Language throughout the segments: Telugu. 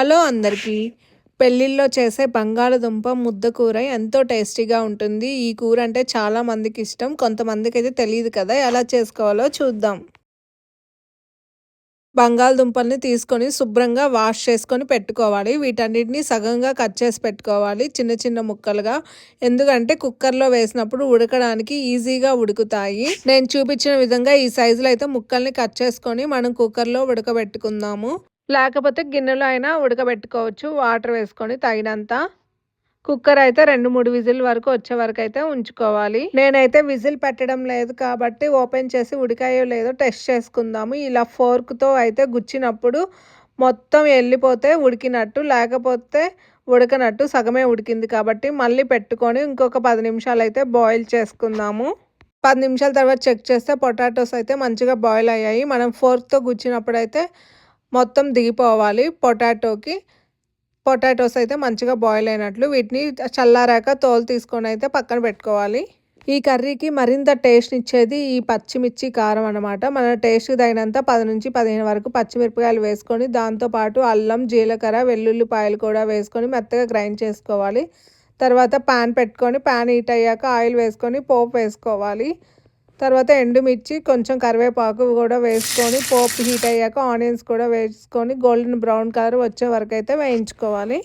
హలో అందరికీ. పెళ్ళిళ్ళలో చేసే బంగాళదుంప ముద్ద కూర ఎంతో టేస్టీగా ఉంటుంది. ఈ కూర అంటే చాలా మందికి ఇష్టం. కొంతమందికైతే తెలియదు కదా! ఎలా చేసుకోవాలో చూద్దాం. బంగాళదుంపల్ని తీసుకొని శుభ్రంగా వాష్ చేసుకొని పెట్టుకోవాలి. వీటన్నిటిని సగంగా కట్ చేసి పెట్టుకోవాలి చిన్న చిన్న ముక్కలుగా. ఎందుకంటే కుక్కర్‌లో వేసినప్పుడు ఉడకడానికి ఈజీగా ఉడుకుతాయి. నేను చూపించిన విధంగా ఈ సైజులో అయితే ముక్కల్ని కట్ చేసుకొని మనం కుక్కర్‌లో ఉడకబెట్టుకుందాము. లేకపోతే గిన్నెలో అయినా ఉడకబెట్టుకోవచ్చు వాటర్ వేసుకొని తగినంత. కుక్కర్ అయితే 2, 3 విజిల్ వరకు వచ్చే వరకు అయితే ఉంచుకోవాలి. నేనైతే విజిల్ పెట్టడం లేదు కాబట్టి ఓపెన్ చేసి ఉడికాయో లేదో టెస్ట్ చేసుకుందాము. ఇలా ఫోర్క్‌తో అయితే గుచ్చినప్పుడు మొత్తం ఎళ్ళిపోతే ఉడికినట్టు, లేకపోతే ఉడకనట్టు. సగమే ఉడికింది కాబట్టి మళ్ళీ పెట్టుకొని ఇంకొక 10 నిమిషాలు అయితే బాయిల్ చేసుకుందాము. 10 నిమిషాల తర్వాత చెక్ చేస్తే పొటాటోస్ అయితే మంచిగా బాయిల్ అయ్యాయి. మనం ఫోర్క్‌తో గుచ్చినప్పుడైతే మొత్తం దిగిపోవాలి పొటాటోస్ అయితే మంచిగా బాయిల్ అయినట్లు. వీటిని చల్లారాక తోలు తీసుకొని అయితే పక్కన పెట్టుకోవాలి. ఈ కర్రీకి మరింత టేస్ట్ ఇచ్చేది ఈ పచ్చిమిర్చి కారం అనమాట. మన టేస్ట్కి తగినంత 10 నుంచి 15 వరకు పచ్చిమిరపకాయలు వేసుకొని దాంతోపాటు అల్లం, జీలకర్ర, వెల్లుల్లిపాయలు కూడా వేసుకొని మెత్తగా గ్రైండ్ చేసుకోవాలి. తర్వాత ప్యాన్ పెట్టుకొని ప్యాన్ హీట్ అయ్యాక ఆయిల్ వేసుకొని పోపు వేసుకోవాలి. తర్వాత ఎండుమిర్చి, కొంచెం కరివేపాకు కూడా వేసుకొని పోపు హీట్ అయ్యాక ఆనియన్స్ కూడా వేసుకొని గోల్డెన్ బ్రౌన్ కలర్ వచ్చే వరకు అయితే వేయించుకోవాలి.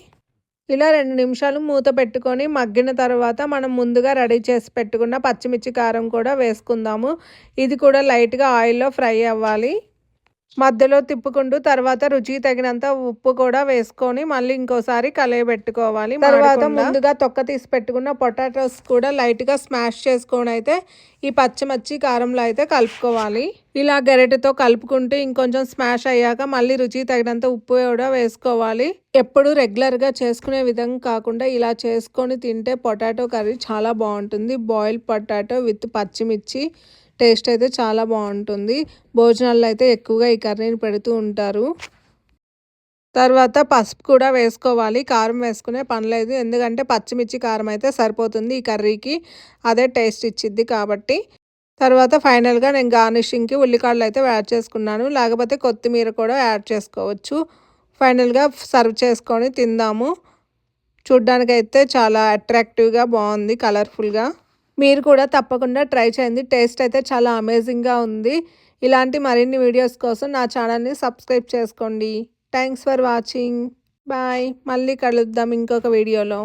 ఇలా 2 నిమిషాలు మూత పెట్టుకొని మగ్గిన తర్వాత మనం ముందుగా రెడీ చేసి పెట్టుకున్న పచ్చిమిర్చి కారం కూడా వేసుకుందాము. ఇది కూడా లైట్గా ఆయిల్లో ఫ్రై అవ్వాలి. మధ్యలో తిప్పుకుంటూ తర్వాత రుచికి తగినంత ఉప్పు కూడా వేసుకొని మళ్ళీ ఇంకోసారి కలయబెట్టుకోవాలి. తర్వాత ముందుగా తొక్క తీసి పెట్టుకున్న పొటాటోస్ కూడా లైట్గా స్మాష్ చేసుకొని అయితే ఈ పచ్చిమిర్చి కారంలో అయితే కలుపుకోవాలి. ఇలా గరిటెతో కలుపుకుంటూ ఇంకొంచెం స్మాష్ అయ్యాక మళ్ళీ రుచికి తగినంత ఉప్పు కూడా వేసుకోవాలి. ఎప్పుడు రెగ్యులర్గా చేసుకునే విధంగా కాకుండా ఇలా చేసుకొని తింటే పొటాటో కర్రీ చాలా బాగుంటుంది. బాయిల్డ్ పొటాటో విత్ పచ్చిమిర్చి టేస్ట్ అయితే చాలా బాగుంటుంది. భోజనాల్లో అయితే ఎక్కువగా ఈ కర్రీని పెడుతూ ఉంటారు. తర్వాత పసుపు కూడా వేసుకోవాలి. కారం వేసుకునే పని లేదు, ఎందుకంటే పచ్చిమిర్చి కారం అయితే సరిపోతుంది ఈ కర్రీకి. అదే టేస్ట్ ఇచ్చిద్ది కాబట్టి. తర్వాత ఫైనల్గా నేను గార్నిషింగ్కి ఉల్లికాడలు అయితే యాడ్ చేసుకున్నాను, లేకపోతే కొత్తిమీర కూడా యాడ్ చేసుకోవచ్చు. ఫైనల్గా సర్వ్ చేసుకొని తిందాము. చూడ్డానికైతే చాలా అట్రాక్టివ్గా బాగుంది, కలర్ఫుల్గా. మీరు కూడా తప్పకుండా ట్రై చేయండి. టేస్ట్ అయితే చాలా అమేజింగ్గా ఉంది. ఇలాంటి మరిన్ని వీడియోస్ కోసం నా ఛానల్ని సబ్స్క్రైబ్ చేసుకోండి. Thanks for watching. బాయ్. మళ్ళీ కలుద్దాం ఇంకొక వీడియోలో.